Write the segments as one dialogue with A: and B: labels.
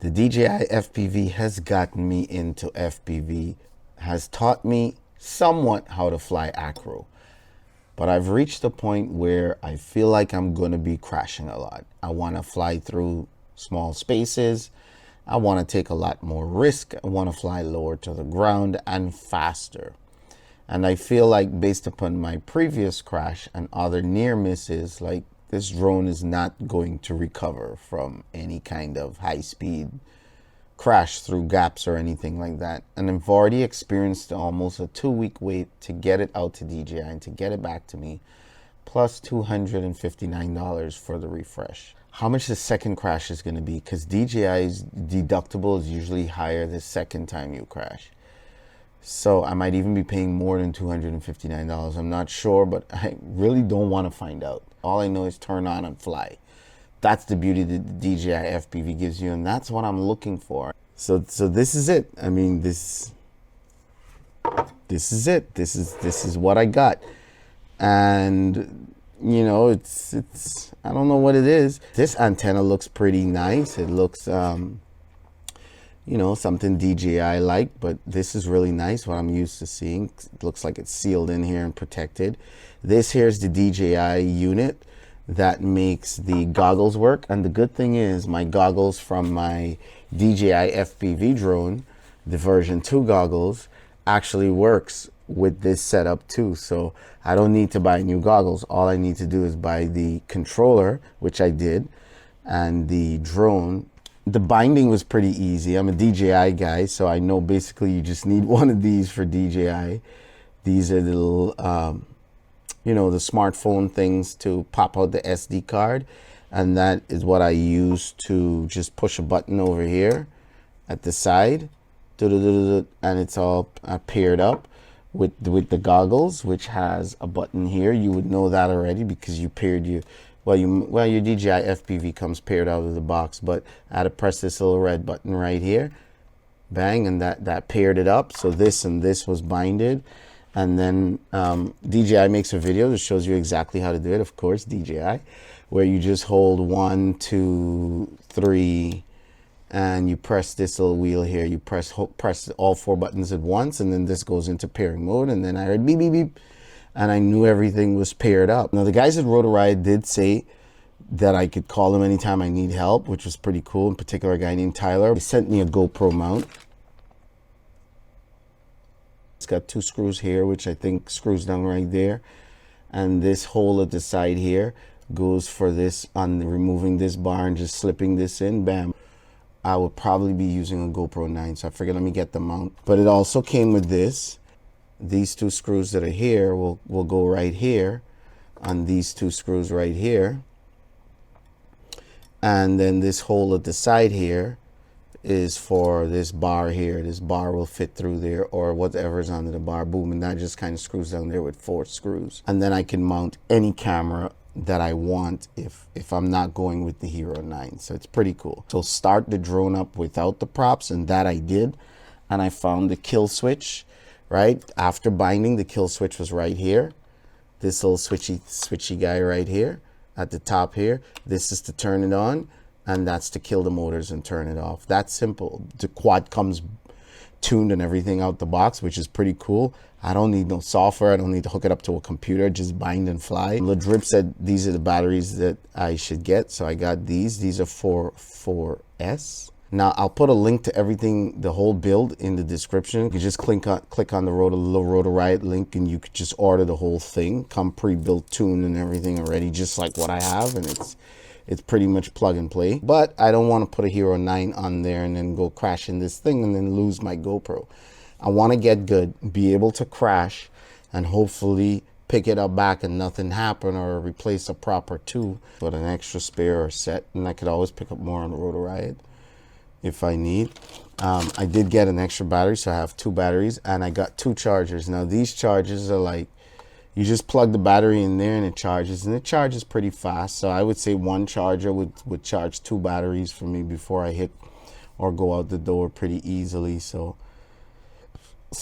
A: The DJI FPV has gotten me into FPV, has taught me somewhat how to fly acro. But I've reached a point where I feel like I'm going to be crashing a lot. I want to fly through small spaces. I want to take a lot more risk. I want to fly lower to the ground and faster. And I feel like based upon my previous crash and other near misses, like this drone is not going to recover from any kind of high speed crash through gaps or anything like that. And I've already experienced almost a 2-week wait to get it out to DJI and to get it back to me, plus $259 for the refresh. How much the second crash is going to be, because DJI's deductible is usually higher the second time you crash. So I might even be paying more than $259. I'm not sure, but I really don't want to find out. All I know is turn on and fly. That's the beauty that the DJI FPV gives you, and that's what I'm looking for. So this is it. I mean, this is it. This is what I got. And you know, it's I don't know what it is. This antenna looks pretty nice. It looks you know, something DJI like, but this is really nice, what I'm used to seeing. It looks like it's sealed in here and protected. This here's the DJI unit that makes the goggles work. And the good thing is my goggles from my DJI FPV drone, the version 2 goggles, actually works with this setup too. So I don't need to buy new goggles. All I need to do is buy the controller, which I did, and the drone. The binding was pretty easy. I'm a DJI guy, so I know basically you just need one of these for DJI. These are the little, you know, the smartphone things to pop out the SD card. And that is what I use to just push a button over here at the side. And it's all paired up with the goggles, which has a button here. You would know that already because you paired your... Well, your DJI FPV comes paired out of the box, but I had to press this little red button right here, bang, and that paired it up. So this and this was binded, and then DJI makes a video that shows you exactly how to do it. Of course, DJI, where you just hold 1, 2, 3, and you press this little wheel here. You press all 4 buttons at once, and then this goes into pairing mode. And then I heard beep beep beep. And I knew everything was paired up. Now, the guys at Rotor Riot did say that I could call them anytime I need help, which was pretty cool. In particular, a guy named Tyler. He sent me a GoPro mount. It's got 2 screws here, which I think screws down right there. And this hole at the side here goes for this, on removing this bar and just slipping this in, bam. I would probably be using a GoPro 9, so I figured let me get the mount. But it also came with this. These 2 screws that are here will go right here on these 2 screws right here. And then this hole at the side here is for this bar here. This bar will fit through there, or whatever's under the bar, boom, and that just kind of screws down there with 4 screws. And then I can mount any camera that I want if I'm not going with the Hero 9. So it's pretty cool. So start the drone up without the props, and that I did. And I found the kill switch. Right after binding, the kill switch was right here. This little switchy guy right here at the top here. This is to turn it on, and that's to kill the motors and turn it off. That's simple. The quad comes tuned and everything out the box, which is pretty cool. I don't need no software. I don't need to hook it up to a computer. Just bind and fly. LeDrip said these are the batteries that I should get, so I got these. These are for 4S. Now, I'll put a link to everything, the whole build, in the description. You can just click on the Rotor Riot link, and you could just order the whole thing. Come pre-built, tuned, and everything already, just like what I have, and it's pretty much plug and play. But I don't want to put a Hero 9 on there and then go crash in this thing and then lose my GoPro. I want to get good, be able to crash, and hopefully pick it up back and nothing happen, or replace a proper 2 with an extra spare or set, and I could always pick up more on the Rotor Riot if I need. I did get an extra battery, so I have 2 batteries, and I got 2 chargers. Now these chargers are like, you just plug the battery in there and it charges pretty fast. So I would say 1 charger would charge 2 batteries for me before I hit or go out the door pretty easily. So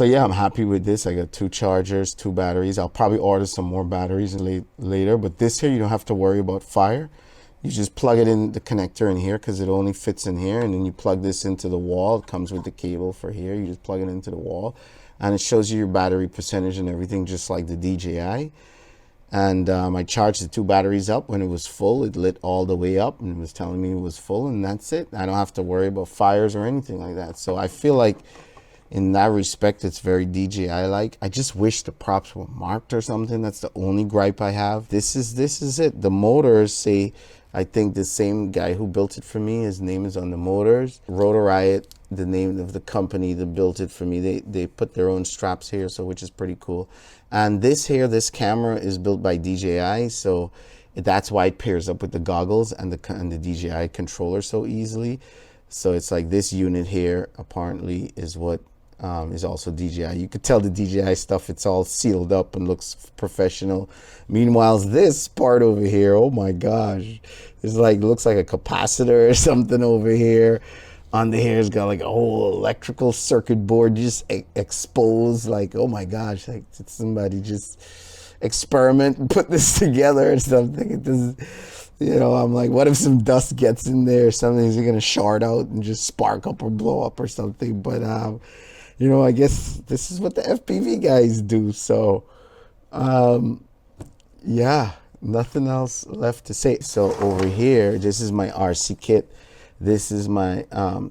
A: yeah, I'm happy with this. I got 2 chargers, 2 batteries. I'll probably order some more batteries later, but this here, you don't have to worry about fire. You just plug it in the connector in here because it only fits in here, and then you plug this into the wall. It comes with the cable for here. You just plug it into the wall, and it shows you your battery percentage and everything, just like the DJI. And I charged the 2 batteries up. When it was full, it lit all the way up and it was telling me it was full, and that's it. I don't have to worry about fires or anything like that. So I feel like in that respect, it's very DJI-like. I just wish the props were marked or something. That's the only gripe I have. This is it. The motors say, I think the same guy who built it for me, his name is on the motors. Rotor Riot, the name of the company that built it for me. They put their own straps here, so which is pretty cool. And this here, this camera is built by DJI, so that's why it pairs up with the goggles and the DJI controller so easily. So it's like this unit here apparently is what is also DJI. You could tell the DJI stuff, it's all sealed up and looks professional. Meanwhile, this part over here, oh my gosh, it's like, looks like a capacitor or something over here. Under here, it's got like a whole electrical circuit board just exposed. Like, oh my gosh, like did somebody just experiment and put this together or something? It doesn't, you know, I'm like, what if some dust gets in there or something? Is it gonna shard out and just spark up or blow up or something? But you know, I guess this is what the FPV guys do. So yeah, nothing else left to say. So over here, this is my RC kit. This is my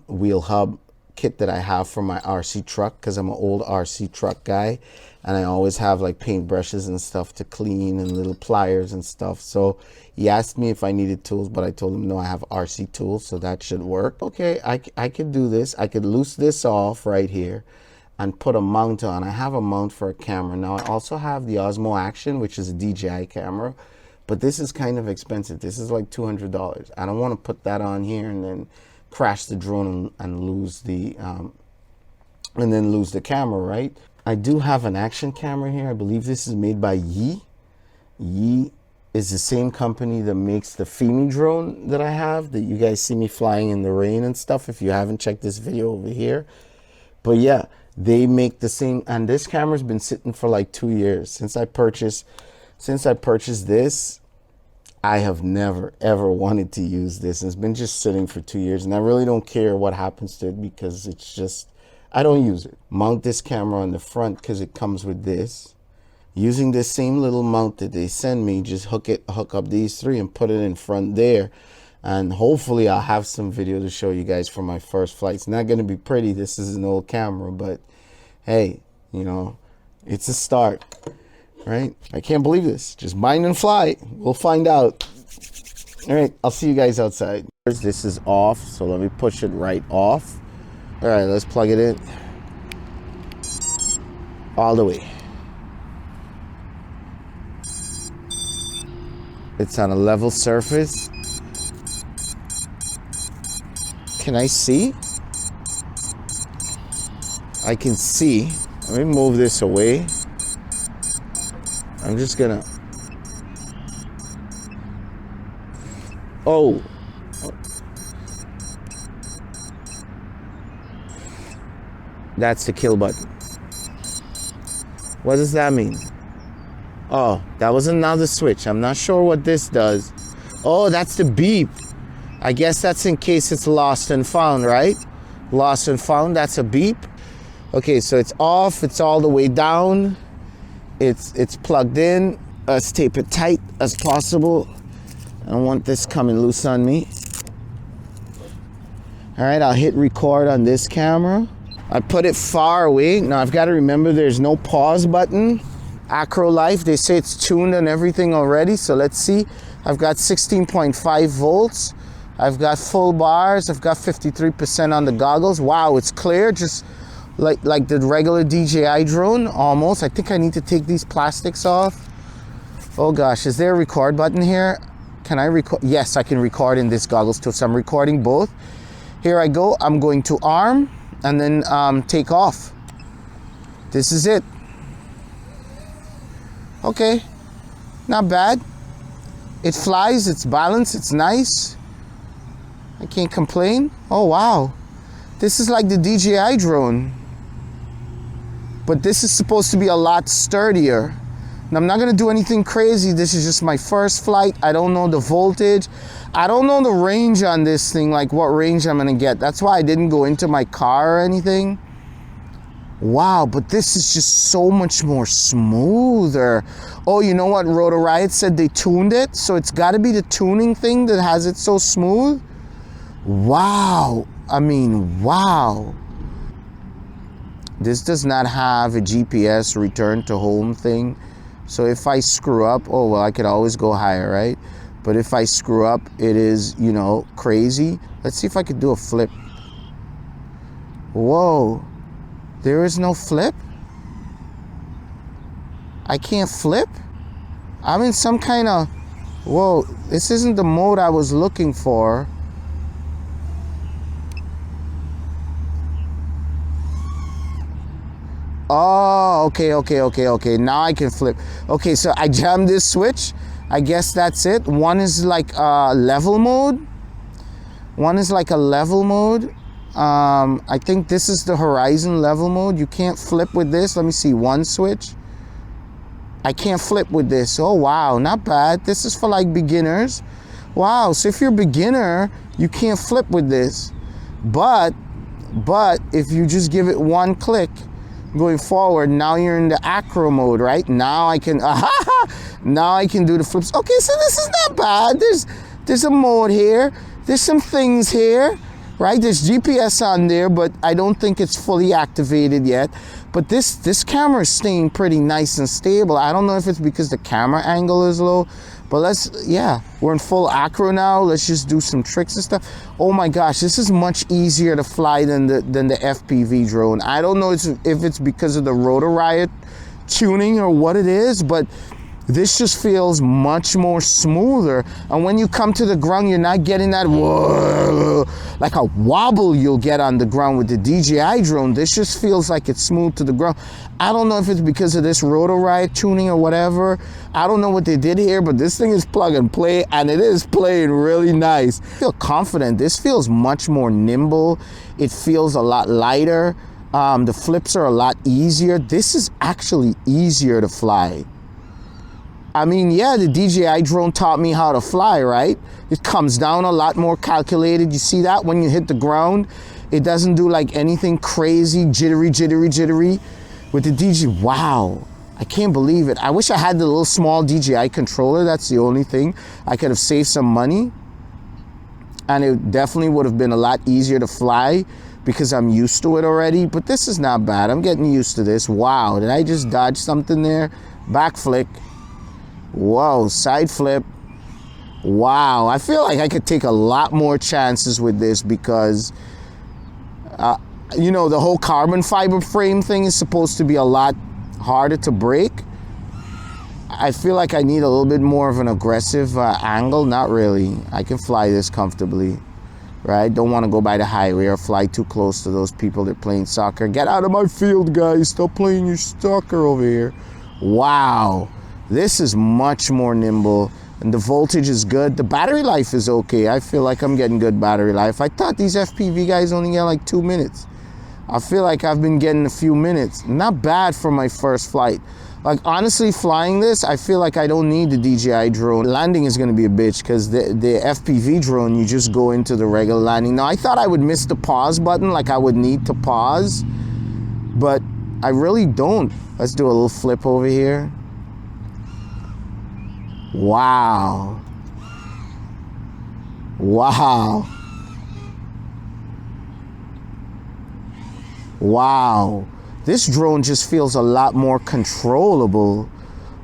A: wheel hub kit that I have for my RC truck, because I'm an old RC truck guy, and I always have like paint brushes and stuff to clean and little pliers and stuff. So he asked me if I needed tools, but I told him no, I have RC tools, so that should work. Okay, I could do this. I could loose this off right here and put a mount on. I have a mount for a camera. Now I also have the Osmo Action, which is a DJI camera, but this is kind of expensive. This is like $200. I don't want to put that on here and then crash the drone and lose the lose the camera, right? I do have an action camera here. I believe this is made by Yi. Yi is the same company that makes the FPV drone that I have, that you guys see me flying in the rain and stuff, if you haven't checked this video over here. But yeah, they make the same, and this camera's been sitting for like 2 years. Since I purchased this, I have never ever wanted to use this. It's been just sitting for 2 years, and I really don't care what happens to it, because it's just, I don't use it. Mount this camera on the front because it comes with this. Using this same little mount that they send me, just hook up these 3 and put it in front there. And hopefully I'll have some video to show you guys for my first flight. It's not going to be pretty. This is an old camera, but hey, you know, it's a start, right? I can't believe this. Just bind and fly. We'll find out. All right, I'll see you guys outside. This is off, so let me push it right off. All right, let's plug it in. All the way. It's on a level surface. Can I see? I can see. Let me move this away. I'm just gonna, oh. That's the kill button. What does that mean? Oh, that was another switch. I'm not sure what this does. Oh, that's the beep. I guess that's in case it's lost and found, right? Lost and found, that's a beep. Okay, so it's off, it's all the way down. It's plugged in. Let's tape it tight as possible. I don't want this coming loose on me. All right, I'll hit record on this camera. I put it far away. Now I've got to remember there's no pause button. Acro Life, they say it's tuned and everything already, so let's see. I've got 16.5 volts. I've got full bars. I've got 53% on the goggles. Wow, it's clear, just like the regular DJI drone, almost. I think I need to take these plastics off. Oh gosh, is there a record button here? Can I record? Yes, I can record in this goggles too, so I'm recording both. Here I go. I'm going to arm and then take off. This is it. Okay, not bad. It flies, it's balanced, it's nice. I can't complain. Oh wow, this is like the DJI drone, but this is supposed to be a lot sturdier. And I'm not gonna do anything crazy. This is just my first flight. I don't know the voltage. I don't know the range on this thing, like what range I'm gonna get. That's why I didn't go into my car or anything. Wow, but this is just so much more smoother. Oh, you know what? Rotor Riot said they tuned it, so it's gotta be the tuning thing that has it so smooth. Wow, I mean, wow. This does not have a GPS return to home thing. So if I screw up, oh, well, I could always go higher, right? But if I screw up, it is, you know, crazy. Let's see if I could do a flip. Whoa, there is no flip? I can't flip? I'm in some kind of, whoa, this isn't the mode I was looking for. Oh, okay. Now I can flip. Okay, so I jammed this switch. I guess that's it. One is like level mode. One is like a level mode. I think this is the horizon level mode. You can't flip with this. Let me see, one switch. I can't flip with this. Oh, wow, not bad. This is for like beginners. Wow, so if you're a beginner, you can't flip with this. But if you just give it one click, going forward, now you're in the acro mode, right? Now I can, now I can do the flips. Okay, so this is not bad. There's a mode here. There's some things here, right? There's GPS on there, but I don't think it's fully activated yet. But this camera is staying pretty nice and stable. I don't know if it's because the camera angle is low, but yeah, we're in full acro now. Let's just do some tricks and stuff. Oh my gosh, this is much easier to fly than the FPV drone. I don't know if it's because of the Rotor Riot tuning or what it is, but this just feels much more smoother. And when you come to the ground, you're not getting that whoa, like a wobble you'll get on the ground with the DJI drone. This just feels like it's smooth to the ground. I don't know if it's because of this Rotor Riot tuning or whatever. I don't know what they did here, but this thing is plug and play, and it is playing really nice. I feel confident. This feels much more nimble. It feels a lot lighter. The flips are a lot easier. This is actually easier to fly. I mean, yeah, the DJI drone taught me how to fly, right? It comes down a lot more calculated. You see that when you hit the ground? It doesn't do like anything crazy, jittery. With the DJI, wow, I can't believe it. I wish I had the little small DJI controller. That's the only thing. I could have saved some money. And it definitely would have been a lot easier to fly because I'm used to it already. But this is not bad. I'm getting used to this. Wow, did I just dodge something there? Back flick. Whoa, side flip. Wow, I feel like I could take a lot more chances with this because, you know, the whole carbon fiber frame thing is supposed to be a lot harder to break. I feel like I need a little bit more of an aggressive angle. Not really. I can fly this comfortably, right? Don't want to go by the highway or fly too close to those people that are playing soccer. Get out of my field, guys. Stop playing your soccer over here. Wow. This is much more nimble, and the voltage is good. The battery life is okay. I feel like I'm getting good battery life. I thought these FPV guys only get like 2 minutes. I feel like I've been getting a few minutes. Not bad for my first flight. Like, honestly, flying this, I feel like I don't need the DJI drone. Landing is gonna be a bitch because the FPV drone, you just go into the regular landing. Now, I thought I would miss the pause button, like I would need to pause, but I really don't. Let's do a little flip over here. Wow. Wow. Wow. This drone just feels a lot more controllable.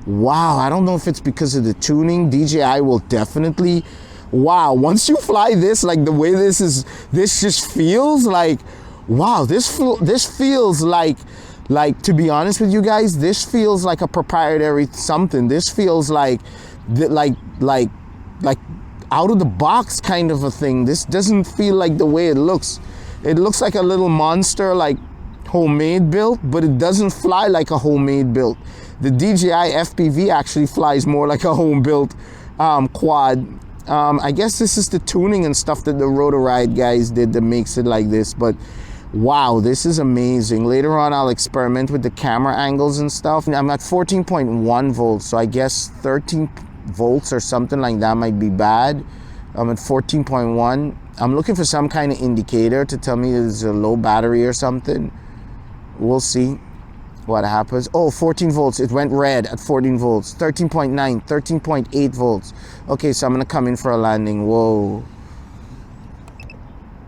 A: Wow, I don't know if it's because of the tuning. DJI will definitely, wow, once you fly this, like the way this is, this just feels like, wow, this feels like, to be honest with you guys, this feels like a proprietary something. This feels like out of the box kind of a thing. This doesn't feel like the way it looks. It looks like a little monster, like homemade built, but it doesn't fly like a homemade built. The DJI FPV actually flies more like a home built quad. I guess this is the tuning and stuff that the Rotor Riot guys did that makes it like this, but Wow, this is amazing. Later on, I'll experiment with the camera angles and stuff. I'm at 14.1 volts, so I guess 13 volts or something like that might be bad. I'm at 14.1. I'm looking for some kind of indicator to tell me there's a low battery or something. We'll see what happens. Oh, 14 volts. It went red at 14 volts. 13.9, 13.8 volts. Okay, so I'm going to come in for a landing. Whoa.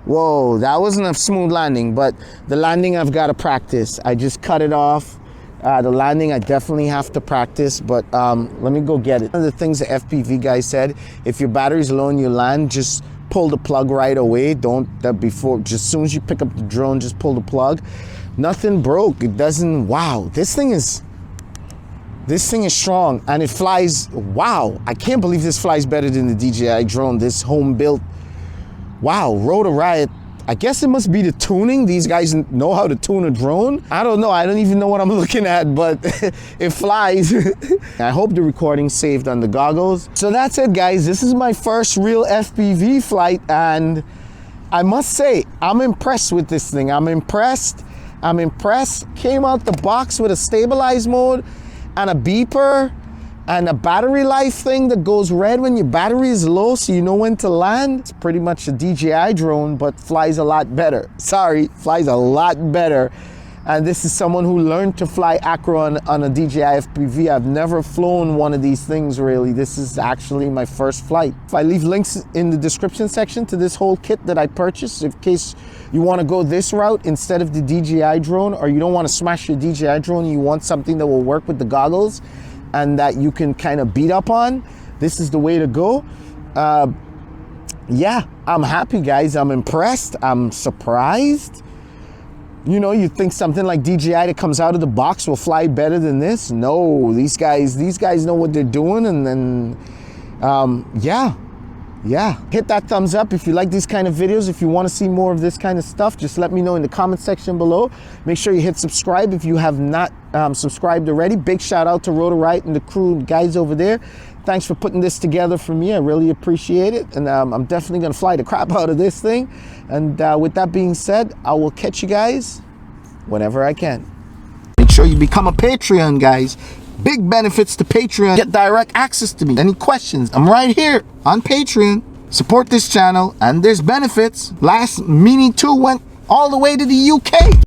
A: Whoa, that wasn't a smooth landing, but the landing I've got to practice. I just cut it off. The landing I definitely have to practice, but let me go get it. One of the things the FPV guy said, if your battery's low and you land, just pull the plug right away. Don't, just as soon as you pick up the drone, just pull the plug. Nothing broke. It doesn't, wow, this thing is strong, and it flies. Wow, I can't believe this flies better than the DJI drone, this home built. Wow, Rotor Riot. I guess it must be the tuning. These guys know how to tune a drone. I don't know. I don't even know what I'm looking at, but it flies. I hope the recording saved on the goggles. So that's it, guys. This is my first real FPV flight, and I must say, I'm impressed with this thing. I'm impressed. Came out the box with a stabilize mode and a beeper and a battery life thing that goes red when your battery is low, so you know when to land. It's pretty much a DJI drone, but flies a lot better. Sorry, flies a lot better. And this is someone who learned to fly acro on a DJI FPV. I've never flown one of these things, really. This is actually my first flight. If I leave links in the description section to this whole kit that I purchased, in case you want to go this route instead of the DJI drone, or you don't want to smash your DJI drone, you want something that will work with the goggles and that you can kind of beat up on, this is the way to go. Yeah, I'm happy, guys. I'm impressed. I'm surprised. You know, you think something like DJI that comes out of the box will fly better than this? No, these guys know what they're doing. And then, yeah. Hit that thumbs up if you like these kind of videos. If you want to see more of this kind of stuff, just let me know in the comment section below. Make sure you hit subscribe if you have not subscribed already. Big shout out to Rotor Riot and the crew and guys over there. Thanks for putting this together for me. I really appreciate it. And I'm definitely going to fly the crap out of this thing. And with that being said, I will catch you guys whenever I can. Make sure you become a Patreon, guys. Big benefits to Patreon. Get direct access to me. Any questions? I'm right here on Patreon. Support this channel, and there's benefits. Last Mini 2 went all the way to the UK.